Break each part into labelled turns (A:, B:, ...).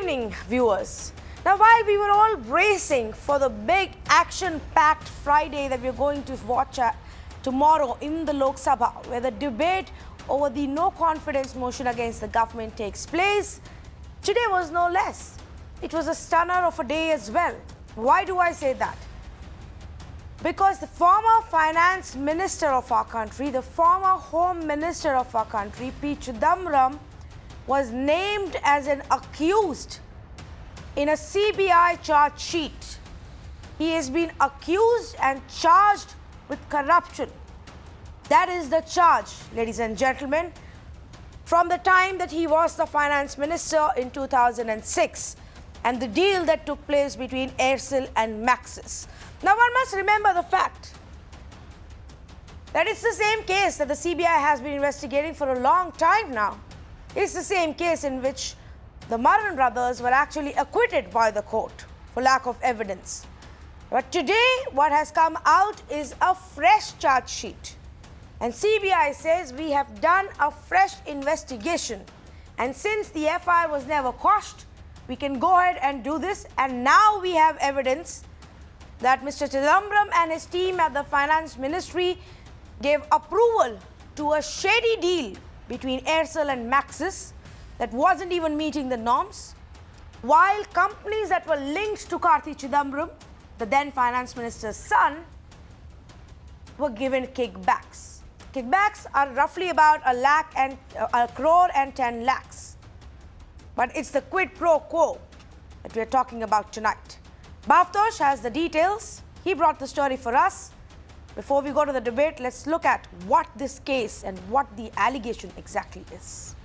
A: evening, viewers. Now, while we were all bracing for the big action-packed Friday that we're going to watch tomorrow in the Lok Sabha, where the debate over the no-confidence motion against the government takes place, today was no less. It was a stunner of a day as well. Why do I say that? Because the former finance minister of our country, the former home minister of our country, P. Chidambaram, was named as an accused in a CBI charge sheet. He has been accused and charged with corruption. That is the charge, ladies and gentlemen, from the time that he was the finance minister in 2006 and the deal that took place between Aircel and Maxis. Now, one must remember the fact that it's the same case that the CBI has been investigating for a long time now. It's the same case in which the Maran brothers were actually acquitted by the court for lack of evidence. But today, what has come out is a fresh charge sheet. And CBI says we have done a fresh investigation. And since the FIR was never quashed, we can go ahead and do this. And now we have evidence that Mr. Chidambaram and his team at the Finance Ministry gave approval to a shady deal between Aircel and Maxis that wasn't even meeting the norms, while companies that were linked to Karthi Chidambaram, the then Finance Minister's son, were given kickbacks. Kickbacks are roughly about a crore and 10 lakhs. But it's the quid pro quo that we're talking about tonight. Bhavtosh has the details. He brought the story for us. Before we go to the debate, let's look at what this case and what the allegation exactly is.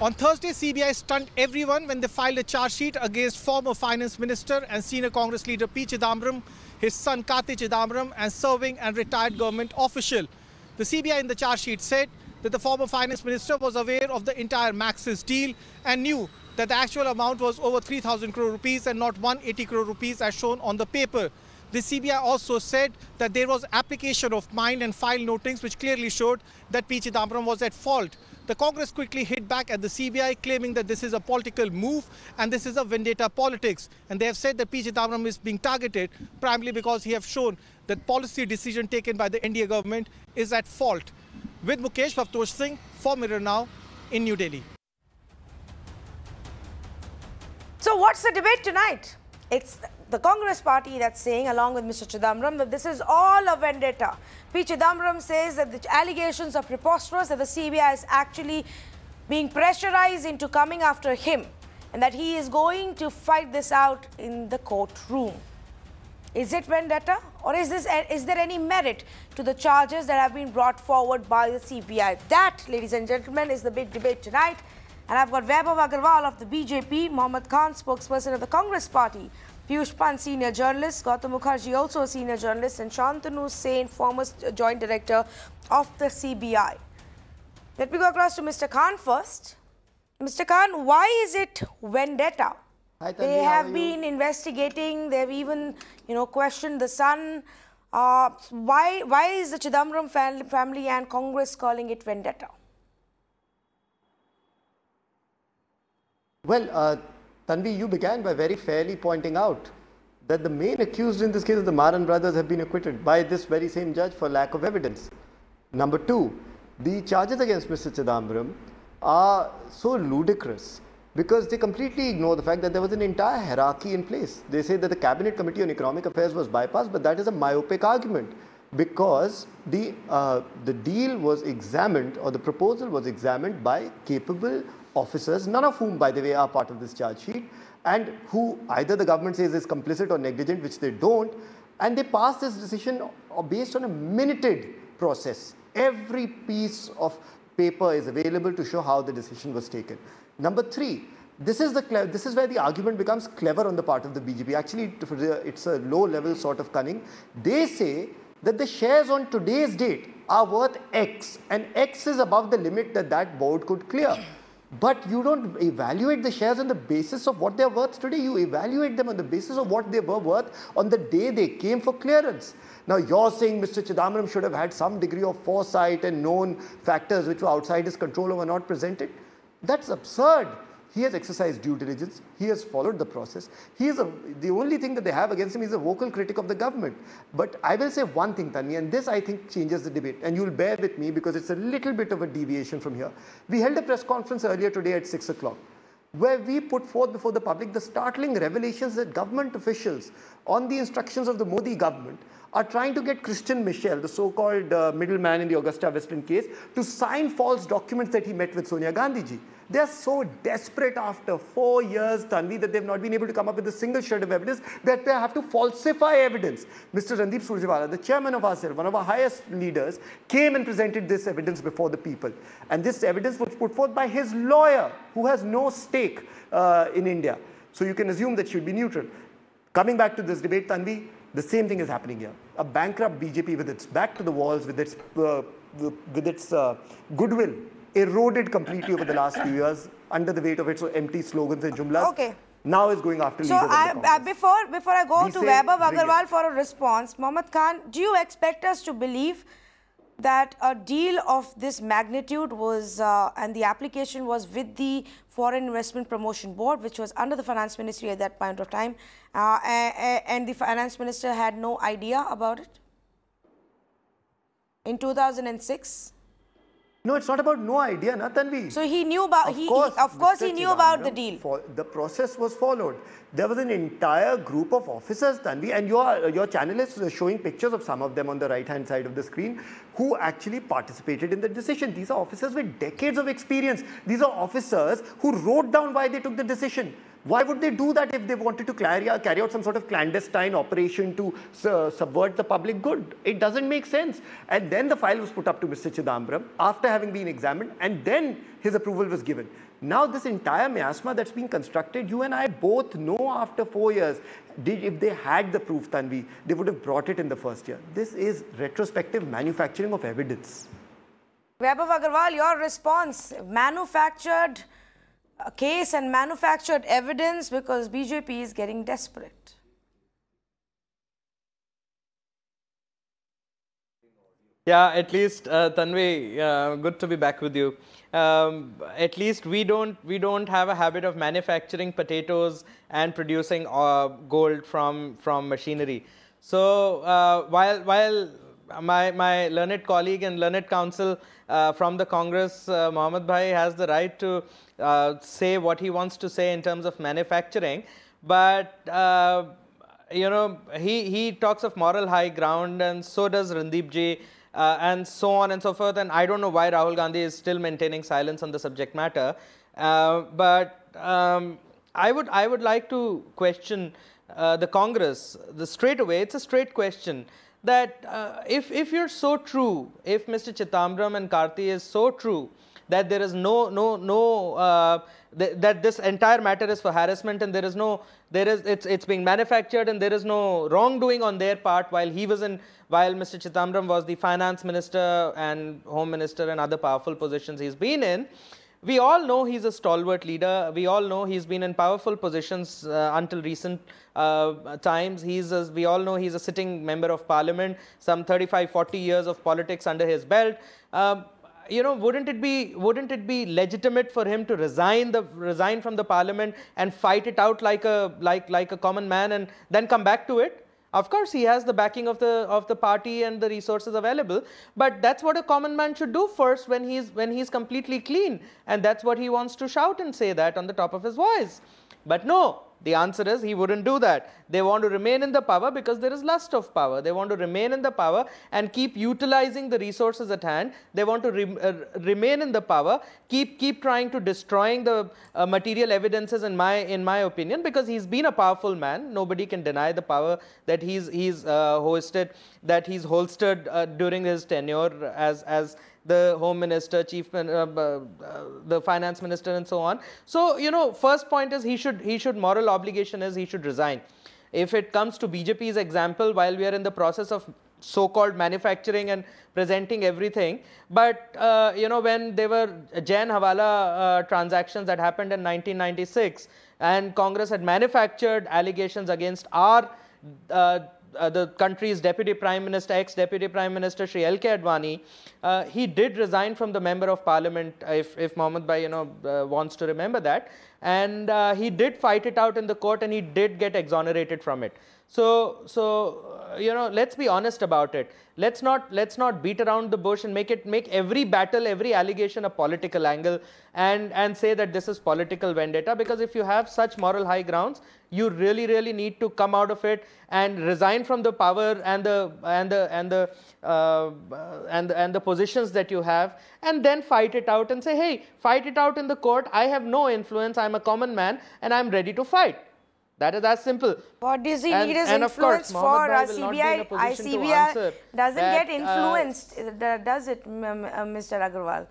B: On Thursday, CBI stunned everyone when they filed a charge sheet against former finance minister and senior Congress leader P. Chidambaram, his son Karthi Chidambaram, and serving and retired government official. The CBI in the charge sheet said that the former finance minister was aware of the entire Maxis deal and knew that the actual amount was over 3,000 crore rupees and not 180 crore rupees as shown on the paper. The CBI also said that there was application of mind and file notings which clearly showed that P. Chidambaram was at fault. The Congress quickly hit back at the CBI, claiming that this is a political move and this is a vendetta politics. And they have said that P. Chidambaram is being targeted primarily because he has shown that policy decision taken by the NDA government is at fault. With Mukesh Bhavtosh Singh for Mirror Now in New Delhi.
A: So what's the debate tonight? It's the Congress party that's saying, along with Mr. Chidambaram, that this is all a vendetta. P. Chidambaram says that the allegations are preposterous, that the CBI is actually being pressurized into coming after him, and that he is going to fight this out in the courtroom. Is it vendetta, or is there any merit to the charges that have been brought forward by the CBI? That, ladies and gentlemen, is the big debate tonight. And I've got Vaibhav Agarwal of the BJP, Mohammad Khan, spokesperson of the Congress party, Piyush Pant, senior journalist, Gautam Mukherjee, also a senior journalist, and Shantanu Sen, former joint director of the CBI. Let me go across to Mr. Khan first. Mr. Khan, why is it vendetta?
C: Hi, Tanvi,
A: they have been investigating, they've even, questioned the son. Why is the Chidambaram family and Congress calling it vendetta?
C: Well, Tanvi, you began by very fairly pointing out that the main accused in this case, the Maran brothers, have been acquitted by this very same judge for lack of evidence. Number two, the charges against Mr. Chidambaram are so ludicrous because they completely ignore the fact that there was an entire hierarchy in place. They say that the Cabinet Committee on Economic Affairs was bypassed, but that is a myopic argument because the deal was examined, or the proposal was examined by capable officers, none of whom, by the way, are part of this charge sheet, and who either the government says is complicit or negligent, which they don't, and they passed this decision based on a minuted process. Every piece of paper is available to show how the decision was taken. Number three, this is where the argument becomes clever on the part of the BJP. Actually, it's a low-level sort of cunning. They say that the shares on today's date are worth X, and X is above the limit that board could clear. But you don't evaluate the shares on the basis of what they're worth today. You evaluate them on the basis of what they were worth on the day they came for clearance. Now, you're saying Mr. Chidambaram should have had some degree of foresight and known factors which were outside his control or were not presented. That's absurd. He has exercised due diligence. He has followed the process. He is the only thing that they have against him is a vocal critic of the government. But I will say one thing, Tanvi, and this I think changes the debate. And you'll bear with me because it's a little bit of a deviation from here. We held a press conference earlier today at 6 o'clock, where we put forth before the public the startling revelations that government officials, on the instructions of the Modi government, are trying to get Christian Michel, the so-called middleman in the Augusta Westland case, to sign false documents that he met with Sonia Gandhi ji. They are so desperate after 4 years, Tanvi, that they've not been able to come up with a single shred of evidence that they have to falsify evidence. Mr. Randeep Surjewala, the chairman of Aircel, one of our highest leaders, came and presented this evidence before the people. And this evidence was put forth by his lawyer, who has no stake in India. So you can assume that she should be neutral. Coming back to this debate, Tanvi, the same thing is happening here. A bankrupt BJP with its back to the walls, with its goodwill eroded completely over the last few years under the weight of its empty slogans and jumlas.
A: Okay.
C: Now is going after
A: so
C: leaders of the Congress.
A: before I go to Vaibhav Agarwal for a response, Mohammad Khan, do you expect us to believe that a deal of this magnitude was and the application was with the Foreign Investment Promotion Board, which was under the Finance Ministry at that point of time, and the Finance Minister had no idea about it in 2006?
C: No, it's not about no idea, na, Tanvi.
A: So he knew about, of course he knew about the deal.
C: The process was followed. There was an entire group of officers, Tanvi, and your channel is showing pictures of some of them on the right-hand side of the screen, who actually participated in the decision. These are officers with decades of experience. These are officers who wrote down why they took the decision. Why would they do that if they wanted to carry out some sort of clandestine operation to subvert the public good? It doesn't make sense. And then the file was put up to Mr. Chidambaram after having been examined, and then his approval was given. Now this entire miasma that's being constructed, you and I both know after 4 years, if they had the proof, Tanvi, they would have brought it in the first year. This is retrospective manufacturing of evidence.
A: Vaibhav Agarwal, your response, manufactured a case and manufactured evidence because BJP is getting desperate.
D: Yeah, at least Tanvi, good to be back with you. At least we don't have a habit of manufacturing potatoes and producing gold from machinery. So while my learned colleague and learned counsel from the Congress, Mohammad Bhai, has the right to say what he wants to say in terms of manufacturing, but you know, he talks of moral high ground, and so does Randeep ji, and so on and so forth. And I don't know why Rahul Gandhi is still maintaining silence on the subject matter. But I would like to question the Congress straight away. It's a straight question that if you're so true, if Mr. Chidambaram and Karti is so true that there is that this entire matter is for harassment, and it's being manufactured, and there is no wrongdoing on their part while Mr. Chidambaram was the finance minister and home minister and other powerful positions he's been in. We all know he's a stalwart leader. We all know he's been in powerful positions until recent times. We all know he's a sitting member of parliament, some 35-40 years of politics under his belt. You know, wouldn't it be legitimate for him to resign from the parliament and fight it out like a common man, and then come back to it? Of course, he has the backing of the party and the resources available, but that's what a common man should do first when he's completely clean, and that's what he wants to shout and say that on the top of his voice. But no, the answer is he wouldn't do that. They want to remain in the power because there is lust of power. They want to remain in the power and keep utilizing the resources at hand. They want to remain in the power, keep trying to destroying the material evidences, in my opinion, because he's been a powerful man. Nobody can deny the power that he's holstered during his tenure as the home minister, the finance minister, and so on. So, you know, first point is moral obligation is he should resign. If it comes to BJP's example, while we are in the process of so-called manufacturing and presenting everything, but you know, when there were Jain Hawala transactions that happened in 1996, and Congress had manufactured allegations against our the country's deputy prime minister, ex-deputy prime minister, Shri L.K. Advani, he did resign from the member of parliament, if Mohammed Bhai, wants to remember that. And he did fight it out in the court, and he did get exonerated from it. So let's be honest about it. Let's not beat around the bush and make every battle, every allegation a political angle and say that this is political vendetta. Because if you have such moral high grounds, you really need to come out of it and resign from the power and the positions that you have, and then fight it out and say, hey, fight it out in the court. I have no influence. I'm a common man, and I'm ready to fight. That is as simple.
A: What does he need his influence for? CBI doesn't get influenced, does it, Mr. Agarwal?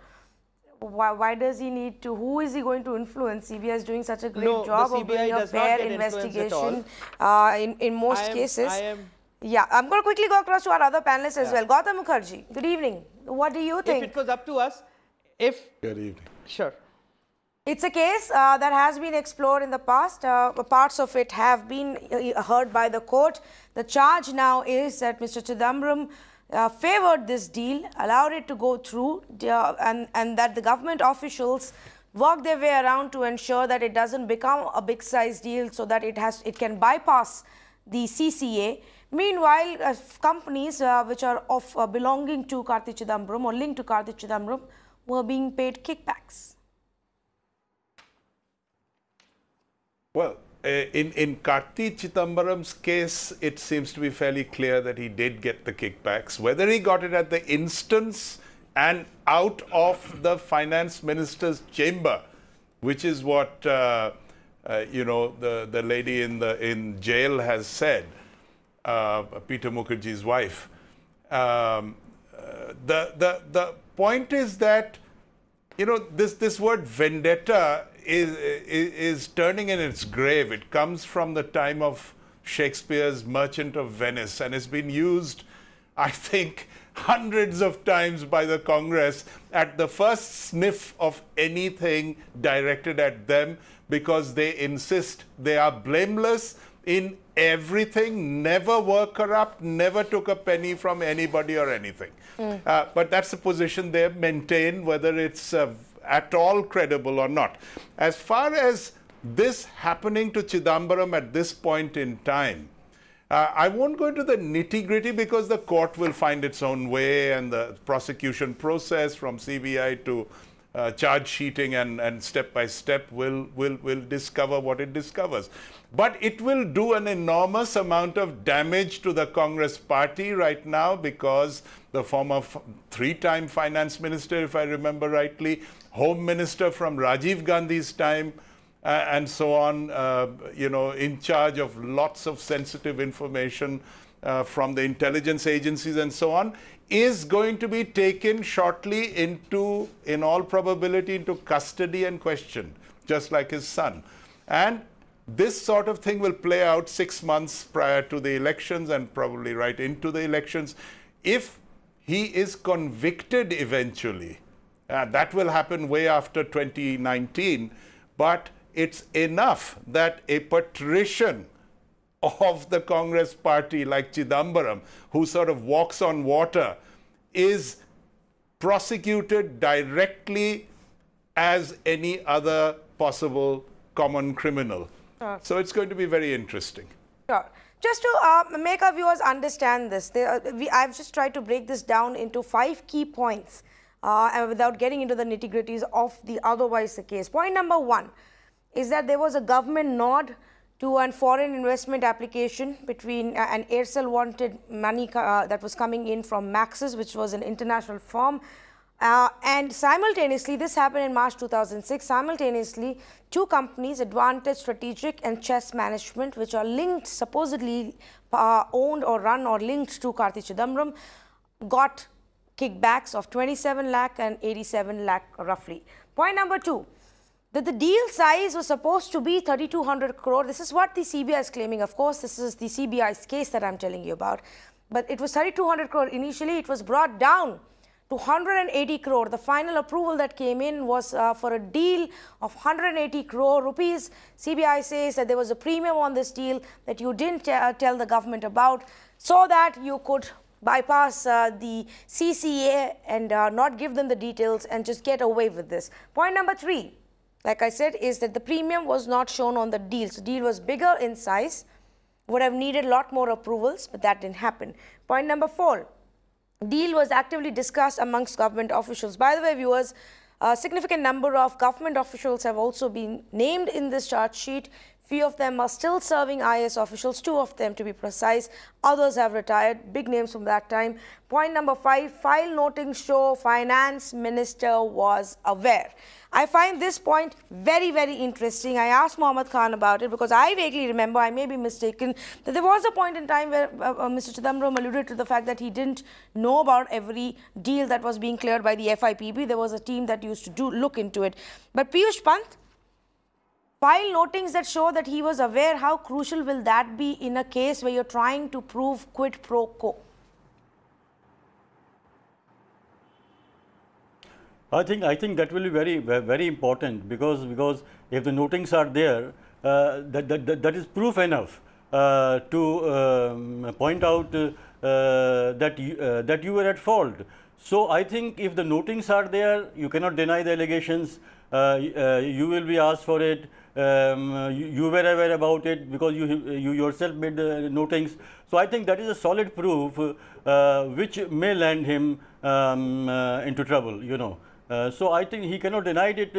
A: Why does he need to? Who is he going to influence? CBI is doing such a great job of doing a fair investigation in most cases. Yeah, I'm going to quickly go across to our other panelists as well. Gautam Mukherjee, good evening. What do you think?
D: If it was up to us, Good
E: evening.
D: Sure.
A: It's a case that has been explored in the past. Parts of it have been heard by the court. The charge now is that Mr. Chidambaram favored this deal, allowed it to go through, and that the government officials work their way around to ensure that it doesn't become a big size deal, so that it can bypass the CCA. Meanwhile, companies which are belonging to Karti Chidambaram or linked to Karti Chidambaram were being paid kickbacks.
E: Well, in Karti Chidambaram's case, it seems to be fairly clear that he did get the kickbacks. Whether he got it at the instance and out of the finance minister's chamber, which is what the lady in jail has said, Peter Mukherjee's wife. The point is that this word vendetta is turning in its grave. It comes from the time of Shakespeare's Merchant of Venice, and it's been used, I think, hundreds of times by the Congress at the first sniff of anything directed at them, because they insist they are blameless in everything, never were corrupt, never took a penny from anybody or anything. But that's the position they maintain, whether it's at all credible or not. As far as this happening to Chidambaram at this point in time, I won't go into the nitty-gritty, because the court will find its own way, and the prosecution process from CBI to charge sheeting and step by step will discover what it discovers. But it will do an enormous amount of damage to the Congress party right now, because the former three-time finance minister, if I remember rightly, home minister from Rajiv Gandhi's time, and so on, in charge of lots of sensitive information from the intelligence agencies and so on, is going to be taken shortly into, in all probability, into custody and questioned, just like his son. And this sort of thing will play out 6 months prior to the elections and probably right into the elections. If he is convicted eventually, that will happen way after 2019, but it's enough that a patrician of the Congress party like Chidambaram, who sort of walks on water, is prosecuted directly as any other possible common criminal. So it's going to be very interesting.
A: Sure. Just to make our viewers understand this, I've just tried to break this down into 5 key points without getting into the nitty-gritties of the otherwise the case. Point number 1 is that there was a government nod to a foreign investment application between an Aircel wanted money that was coming in from Maxis, which was an international firm. And simultaneously, this happened in March 2006, simultaneously, 2 companies, Advantage Strategic and Chess Management, which are linked, supposedly owned or run or linked to Karti Chidambaram, got kickbacks of 27 lakh and 87 lakh roughly. Point number 2, that the deal size was supposed to be 3,200 crore. This is what the CBI is claiming. Of course, this is the CBI's case that I'm telling you about. But it was 3,200 crore initially. It was brought down to 180 crore. The final approval that came in was for a deal of 180 crore rupees. CBI says that there was a premium on this deal that you didn't tell the government about, so that you could bypass the CCA and not give them the details and just get away with this. Point number 3, like I said, is that the premium was not shown on the deal. So the deal was bigger in size, would have needed a lot more approvals, but that didn't happen. Point number 4, deal was actively discussed amongst government officials. By the way, viewers, a significant number of government officials have also been named in this charge sheet. Few of them are still serving IAS officials, 2 of them to be precise. Others have retired, big names from that time. Point number 5, file notings show finance minister was aware. I find this point very, very interesting. I asked Mohammad Khan about it because I vaguely remember, I may be mistaken, that there was a point in time where Mr. Chidambaram alluded to the fact that he didn't know about every deal that was being cleared by the FIPB. There was a team that used to look into it. But Piyush Pant, file notings that show that he was aware, how crucial will that be in a case where you're trying to prove quid pro quo?
F: I think that will be very important, because if the notings are there, that is proof enough to point out that you were at fault. So I think if the notings are there, you cannot deny the allegations. You will be asked for it. You were aware about it because you yourself made the notings. So I think that is a solid proof which may land him into trouble, you know. So I think he cannot deny it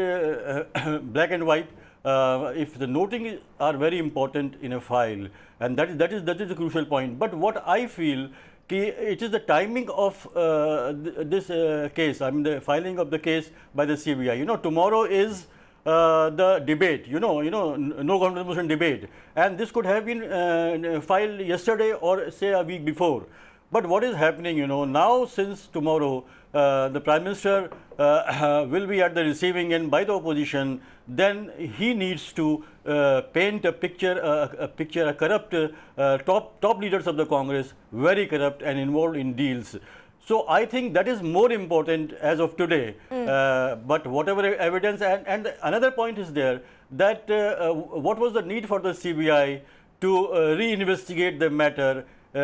F: black and white. If the noting are very important in a file, and that is a crucial point. But what I feel, it is the timing of this case. I mean, the filing of the case by the CBI. You know, tomorrow is the debate. You know, no confidence motion debate, and this could have been filed yesterday or say a week before. But what is happening, you know, now since tomorrow the Prime Minister will be at the receiving end by the opposition, then he needs to paint a picture, a corrupt top leaders of the Congress, very corrupt and involved in deals. So I think that is more important as of today. But whatever evidence, and another point is there, that what was the need for the CBI to reinvestigate the matter and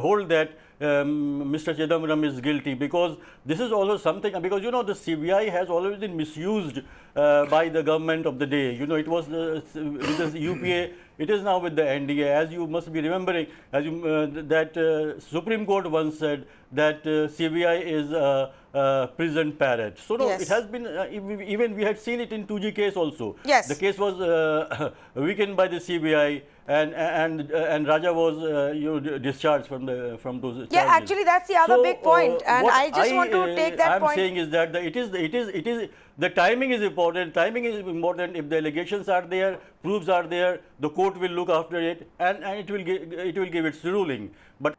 F: hold that Mr. Chidambaram is guilty, because this is also something, because you know the CBI has always been misused by the government of the day. You know, it was with the UPA, it is now with the NDA. As you must be remembering, that Supreme Court once said that CBI is a prison parrot. So no, yes, it has been, even we had seen it in 2G case also.
A: Yes.
F: The case was weakened by the CBI, and Raja was discharged from those charges.
A: Yeah, actually that's the other big point, and I just want to take that point.
F: I'm saying is that the timing is important. Timing is important. If the allegations are there, proofs are there, the court will look after it, and it will give its ruling. But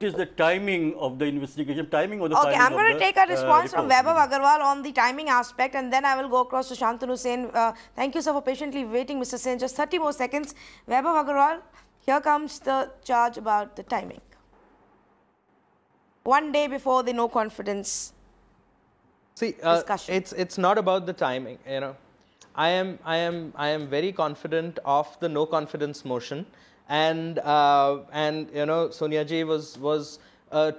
F: it is the timing of the investigation, timing of the
A: Okay, I'm going to take a response from Vaibhav Agarwal on the timing aspect, and then I will go across to Shantanu Sen. Thank you, sir, for patiently waiting, Mr. Sen. Just 30 more seconds. Vaibhav Agarwal, here comes the charge about the timing. One day before the no confidence discussion.
D: It's not about the timing. You know, I am very confident of the no confidence motion. And you know, Sonia ji was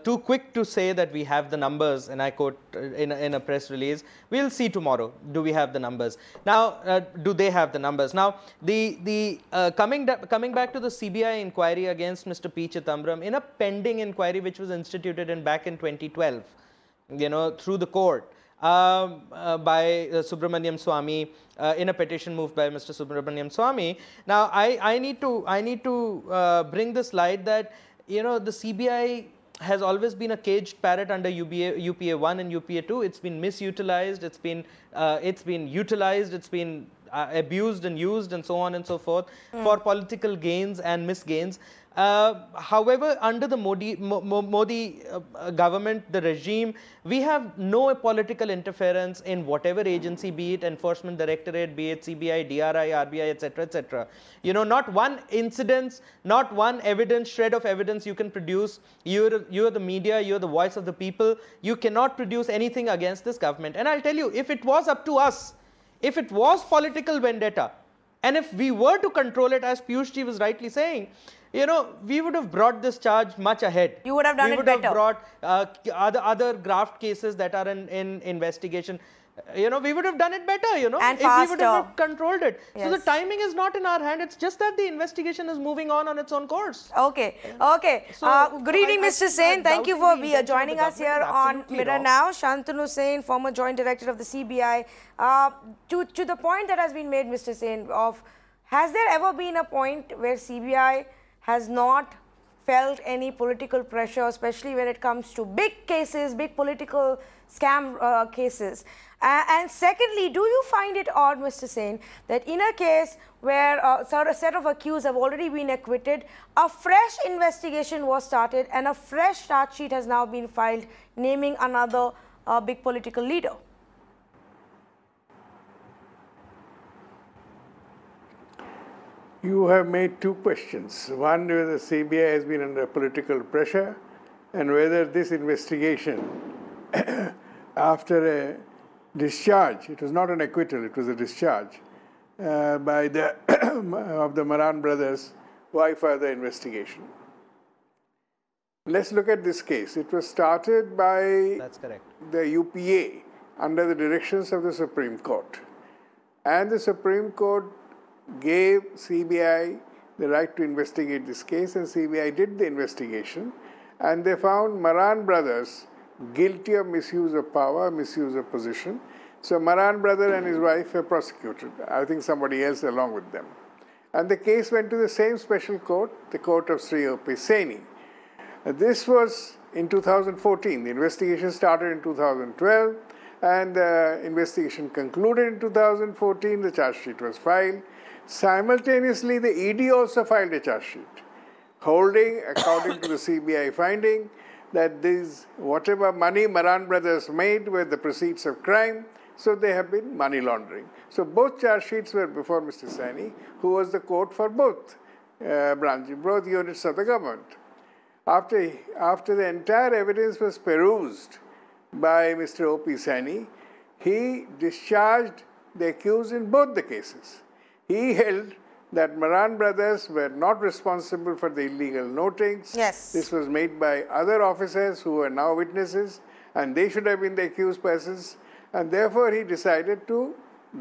D: too quick to say that we have the numbers, and I quote in a press release. We'll see tomorrow. Do we have the numbers? Now, do they have the numbers? Now, coming back to the CBI inquiry against Mr. P. Chidambaram, in a pending inquiry which was instituted back in 2012, you know, through the court. By Subramaniam Swamy, in a petition moved by Mr. Subramaniam Swamy. Now, I need to bring this light that, you know, the CBI has always been a caged parrot under UPA 1 and UPA 2. It's been misutilized. It's been utilized. It's been abused and used and so on and so forth for political gains and misgains. However, under the Modi government, the regime, we have no political interference in whatever agency, be it Enforcement Directorate, be it CBI, DRI, RBI, etc., etc. You know, not one incident, not one evidence, shred of evidence you can produce. You're the media, you're the voice of the people. You cannot produce anything against this government. And I'll tell you, if it was up to us, if it was political vendetta, and if we were to control it, as Piyush ji was rightly saying, you know, we would have brought this charge much ahead.
A: You would have done it better.
D: We would have brought other graft cases that are in investigation. You know, we would have done it better, you know,
A: and
D: if
A: faster.
D: we would have controlled it.
A: Yes.
D: So the timing is not in our hand. It's just that the investigation is moving on its own course.
A: Okay, okay.
D: So,
A: Good evening, Mr. Sain. Thank you for joining us here on
D: Absolutely
A: Mirror
D: wrong.
A: Now. Shantanu Sain, former Joint Director of the CBI. To the point that has been made, Mr. Sain, of has there ever been a point where CBI has not felt any political pressure, especially when it comes to big cases, big political scam cases? And secondly, do you find it odd, Mr. Sain, that in a case where a set of accused have already been acquitted, a fresh investigation was started and a fresh charge sheet has now been filed naming another big political leader?
G: You have made two questions. One, whether CBI has been under political pressure and whether this investigation after a discharge, it was not an acquittal, it was a discharge by the of the Maran brothers, why further investigation? Let's look at this case. It was started by
D: That's correct.
G: the UPA under the directions of the Supreme Court. And the Supreme Court gave CBI the right to investigate this case, and CBI did the investigation, and they found Maran brothers guilty of misuse of power, misuse of position. So Maran brother and his wife were prosecuted. I think somebody else along with them. And the case went to the same special court, the court of Sri O.P. Saini. This was in 2014. The investigation started in 2012, and the investigation concluded in 2014. The charge sheet was filed. Simultaneously, the ED also filed a charge sheet, holding, according to the CBI finding, that these whatever money Maran brothers made were the proceeds of crime, so they have been money laundering. So both charge sheets were before Mr. Saini, who was the court for both branches, both units of the government. After the entire evidence was perused by Mr. O.P. Saini, he discharged the accused in both the cases. He held that Maran brothers were not responsible for the illegal notings.
A: Yes.
G: This was made by other officers who are now witnesses, and they should have been the accused persons, and therefore he decided to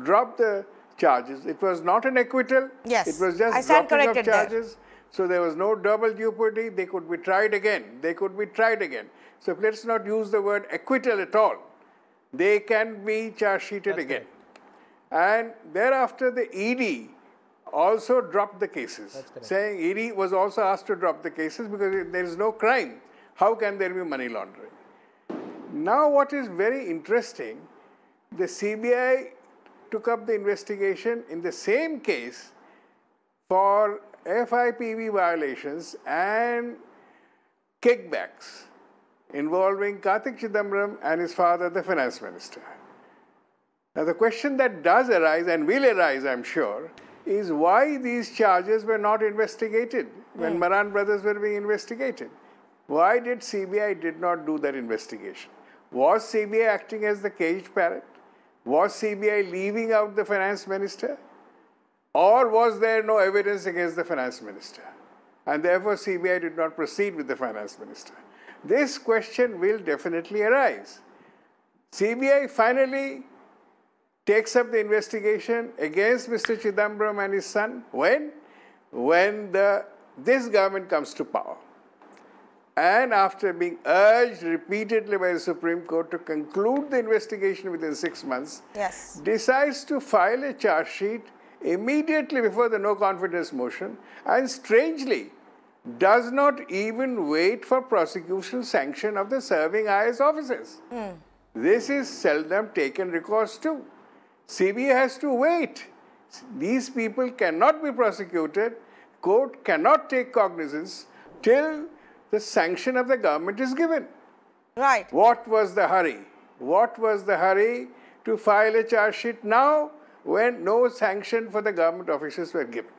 G: drop the charges. It was not an acquittal.
A: Yes.
G: It was just dropping of charges. So there was no double jeopardy. They could be tried again. They could be tried again. So let's not use the word acquittal at all. They can be charge sheeted again. And thereafter, the ED also dropped the cases, saying ED was also asked to drop the cases because there is no crime. How can there be money laundering? Now, what is very interesting, the CBI took up the investigation in the same case for FIPB violations and kickbacks involving Kartik Chidambaram and his father, the finance minister. Now, the question that does arise and will arise, I'm sure, is why these charges were not investigated when Maran brothers were being investigated. Why did CBI did not do that investigation? Was CBI acting as the caged parrot? Was CBI leaving out the finance minister? Or was there no evidence against the finance minister? And therefore, CBI did not proceed with the finance minister. This question will definitely arise. CBI finally takes up the investigation against Mr. Chidambaram and his son. When? When this government comes to power. And after being urged repeatedly by the Supreme Court to conclude the investigation within 6 months,
A: Yes.
G: decides to file a charge sheet immediately before the no confidence motion, and strangely does not even wait for prosecution sanction of the serving IAS officers. This is seldom taken recourse to. CBI has to wait These people cannot be prosecuted. Court cannot take cognizance till the sanction of the government is given.
A: Right.
G: What was the hurry? What was the hurry to file a charge sheet now when no sanction for the government officials were given?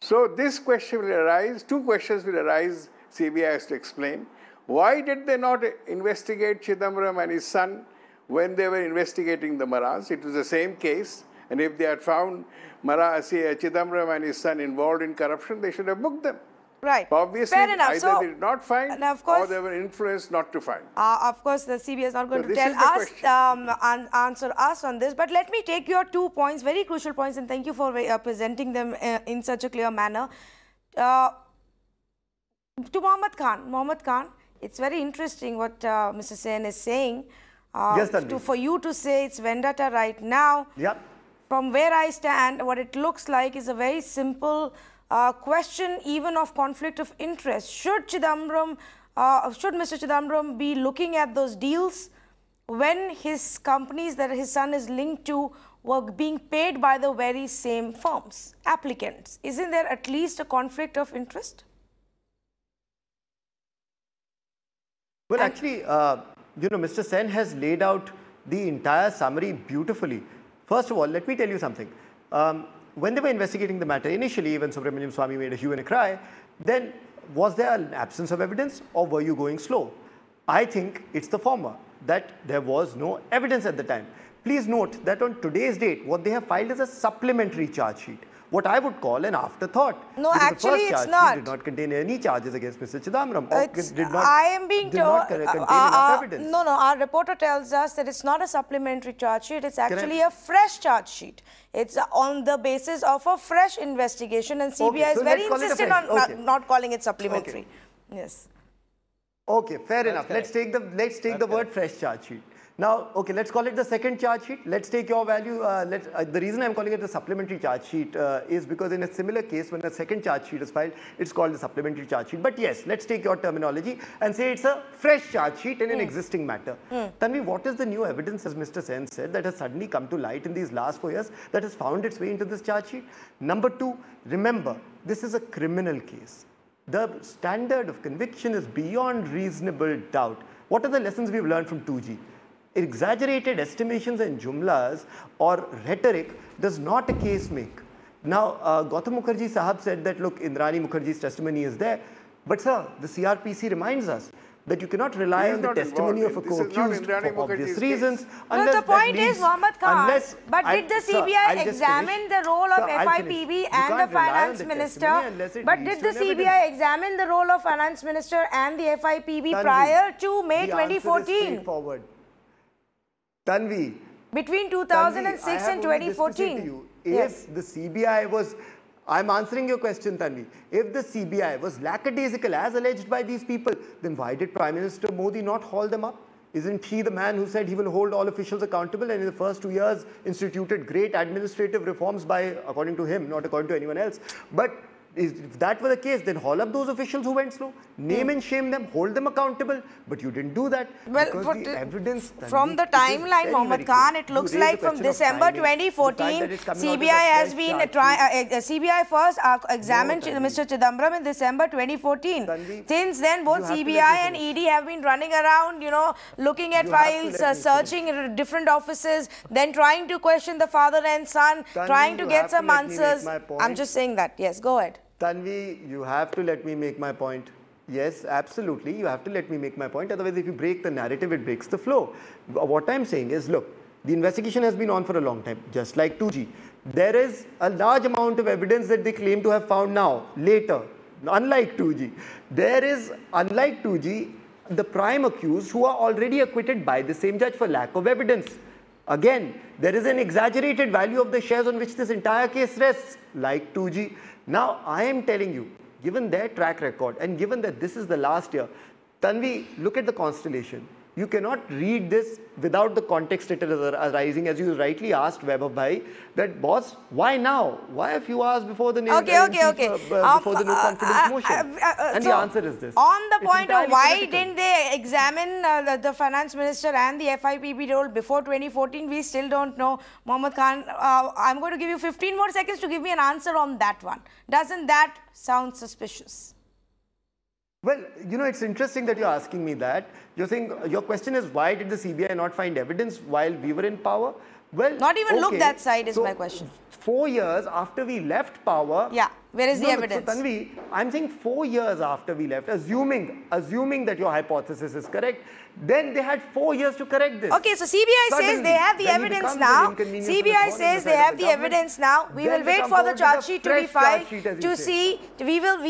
G: So this question will arise, two questions will arise, CBI has to explain. Why did they not investigate Chidambaram and his son when they were investigating the Maras? It was the same case. And if they had found Chidambaram and his son involved in corruption, they should have booked them.
A: Right.
G: Obviously,
A: fair enough.
G: either
A: So,
G: they did not find or they were influenced not to find.
A: Of course, the CBI is not going
G: So
A: to
G: this
A: tell
G: is the
A: us,
G: question.
A: answer us on this. But let me take your 2 points, very crucial points, and thank you for presenting them in such a clear manner. To Mohammad Khan, it's very interesting what Mr. Sen is saying.
C: Yes,
A: for you to say it's vendetta right now,
C: Yep.
A: from where I stand, what it looks like is a very simple question, even of conflict of interest. Should Chidambaram, should Mr. Chidambaram be looking at those deals when his companies that his son is linked to were being paid by the very same firms, applicants? Isn't there at least a conflict of interest?
C: Well, actually, Mr. Sen has laid out the entire summary beautifully. First of all, let me tell you something. When they were investigating the matter initially, when Subramaniam Swamy made a hue and a cry, then was there an absence of evidence or were you going slow? I think it's the former, that there was no evidence at the time. Please note that on today's date, what they have filed is a supplementary charge sheet, what I would call an afterthought.
A: No,
C: because
A: actually,
C: the first
A: it's
C: charge
A: not.
C: sheet did not contain any charges against Mr. Chidambaram.
A: I am being told,
C: contain enough evidence.
A: no, our reporter tells us that it's not a supplementary charge sheet, it's actually a fresh charge sheet. It's on the basis of a fresh investigation, and CBI is very insistent on not calling it supplementary. Yes.
C: Okay, fair enough. Let's take the word fresh charge sheet. Now, okay, let's call it the second charge sheet. Let's take your value. The reason I'm calling it the supplementary charge sheet is because in a similar case, when a second charge sheet is filed, it's called the supplementary charge sheet. But yes, let's take your terminology and say it's a fresh charge sheet in an existing matter. Tanvi, what is the new evidence, as Mr. Sen said, that has suddenly come to light in these last 4 years that has found its way into this charge sheet? Number two, remember, this is a criminal case. The standard of conviction is beyond reasonable doubt. What are the lessons we've learned from 2G? Exaggerated estimations and jumlas or rhetoric does not a case make. Now, Gautam Mukherjee Sahab said that, look, Indrani Mukherjee's testimony is there. But sir, the CRPC reminds us that you cannot rely on the testimony of a co-accused for obvious reasons.
A: No, the point is, Mohammad Khan, but did the CBI examine the role of FIPB and the finance minister? But did the CBI examine the role of finance minister and the FIPB prior to May 2014?
C: Tanvi,
A: between 2006 and 2014.
C: If the CBI was, I'm answering your question, Tanvi. If the CBI was lackadaisical as alleged by these people, then why did Prime Minister Modi not haul them up? Isn't he the man who said he will hold all officials accountable and in the first 2 years instituted great administrative reforms by, according to him, not according to anyone else? But if that were the case, then haul up those officials who went slow, name and shame them, hold them accountable. But you didn't do that.
A: Well,
C: because the evidence
A: from the timeline, Mohammad Khan, it looks like from December 2014, CBI has been CBI first examined Mr. Chidambaram in December 2014. Since then, both CBI and ED have been running around, looking at files, searching different offices, then trying to question the father and son, trying to get some answers. I'm just saying that. Yes, go ahead.
C: Tanvi, you have to let me make my point. Yes, absolutely. You have to let me make my point. Otherwise, if you break the narrative, it breaks the flow. What I'm saying is, look, the investigation has been on for a long time, just like 2G. There is a large amount of evidence that they claim to have found now, later, unlike 2G. There is, unlike 2G, the prime accused who are already acquitted by the same judge for lack of evidence. Again, there is an exaggerated value of the shares on which this entire case rests, like 2G. Now, I am telling you, given their track record and given that this is the last year, Tanvi, look at the constellation. you cannot read this without the context it is arising, as you rightly asked, Vaibhav Bhai, that boss, why now? Why have you asked before the
A: Okay.
C: before the no confidence motion? And the answer is this.
A: On the
C: It's
A: point of
C: entirely
A: why
C: political.
A: didn't they examine the finance minister and the FIPB role before 2014, we still don't know. Mohammad Khan, I'm going to give you 15 more seconds to give me an answer on that one. Doesn't that sound suspicious?
C: Well, you know, it's interesting that you're asking me that. You're saying, your question is, why did the CBI not find evidence while we were in power? Well,
A: Not even look that side is my question.
C: 4 years after we left power.
A: Yeah, where is the evidence?
C: So Tanvi, I'm saying 4 years after we left, assuming that your hypothesis is correct, then they had 4 years to correct this.
A: Okay, so CBI says they have the evidence now. CBI says they have the evidence now. We will wait for the charge sheet to be filed to see. We will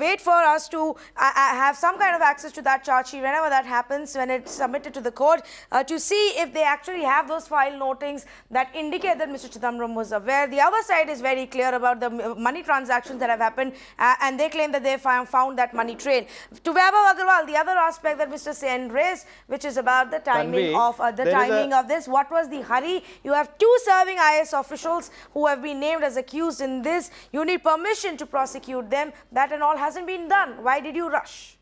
A: wait for us to have some kind of access to that charge sheet whenever that happens, when it's submitted to the court, to see if they actually have those file notings that indicate that Mr. Chidambaram was aware. The other side is very clear about the money transactions that have happened, and they claim that they found that money trail. To Vaibhav Agarwal, the other aspect that Mr. Sen raised, which is about the timing of this. What was the hurry? You have 2 serving IS officials who have been named as accused in this. You need permission to prosecute them. That and all hasn't been done. Why did you rush?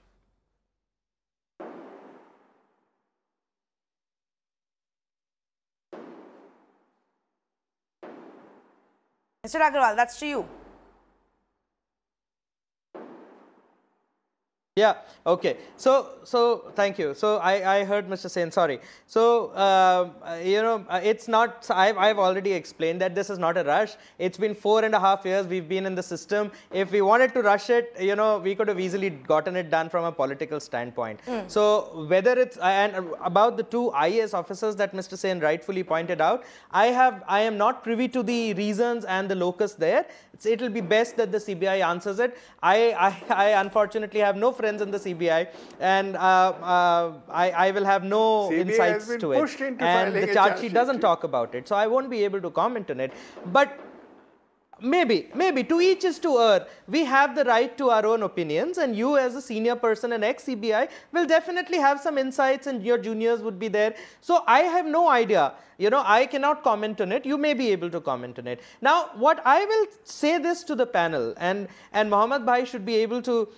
A: Mr. Agarwal, that's to you.
D: Yeah, okay. So thank you. So I heard Mr. Sen, sorry. So, you know, it's not, I've already explained that this is not a rush. It's been 4.5 years we've been in the system. If we wanted to rush it, you know, we could have easily gotten it done from a political standpoint. So whether it's, and about the 2 IAS officers that Mr. Sen rightfully pointed out, I am not privy to the reasons and the locus there. It'll be best that the CBI answers it. I unfortunately have no friends in the CBI, and I will have no
G: CBI
D: insights to it. And the charge sheet doesn't talk about it, so I won't be able to comment on it. But maybe to each is to err. We have the right to our own opinions, and you as a senior person and ex-CBI will definitely have some insights, and your juniors would be there. So I have no idea. You know, I cannot comment on it. You may be able to comment on it. Now, what I will say this to the panel, and Mohammad Bhai should be able to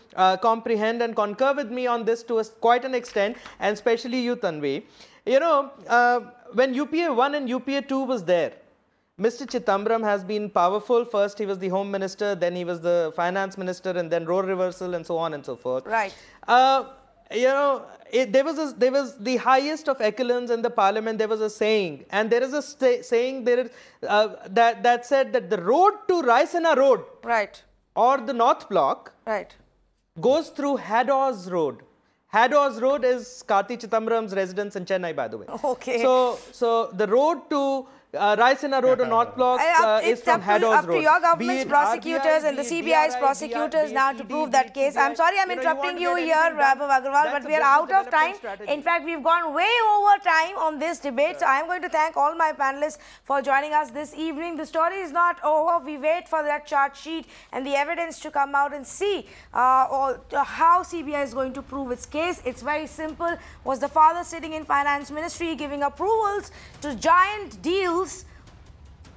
D: comprehend and concur with me on this to quite an extent, and especially you, Tanvi. You know, when UPA 1 and UPA 2 was there, Mr. Chidambaram has been powerful. First, he was the Home Minister, then he was the Finance Minister, and then role reversal, and so on and so forth.
A: Right.
D: You know, there was the highest of echelons in the parliament. There was a saying, and there is a saying there is that said that the road to Raisina Road,
A: Right.
D: or the North Block,
A: Right.
D: goes through Haddo's Road. Haddo's Road is Karthi Chidambaram's residence in Chennai, by the way.
A: Okay.
D: So the road to Raisina Road or North Block is from Haddo's Road.
A: Up to your government's prosecutors and the CBI's prosecutors now to prove that case. I'm sorry I'm interrupting you here, Vaibhav Agarwal, but we are out of time. In fact, we've gone way over time on this debate. So I'm going to thank all my panelists for joining us this evening. The story is not over. We wait for that charge sheet and the evidence to come out and see how CBI is going to prove its case. It's very simple. Was the father sitting in Finance Ministry giving approvals to giant deals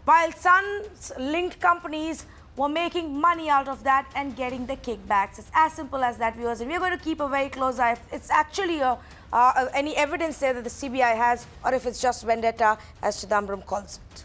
A: while sons linked companies were making money out of that and getting the kickbacks? It's as simple as that, viewers, and we're going to keep a very close eye if it's actually any evidence there that the CBI has, or if it's just vendetta, as Chidambaram calls it.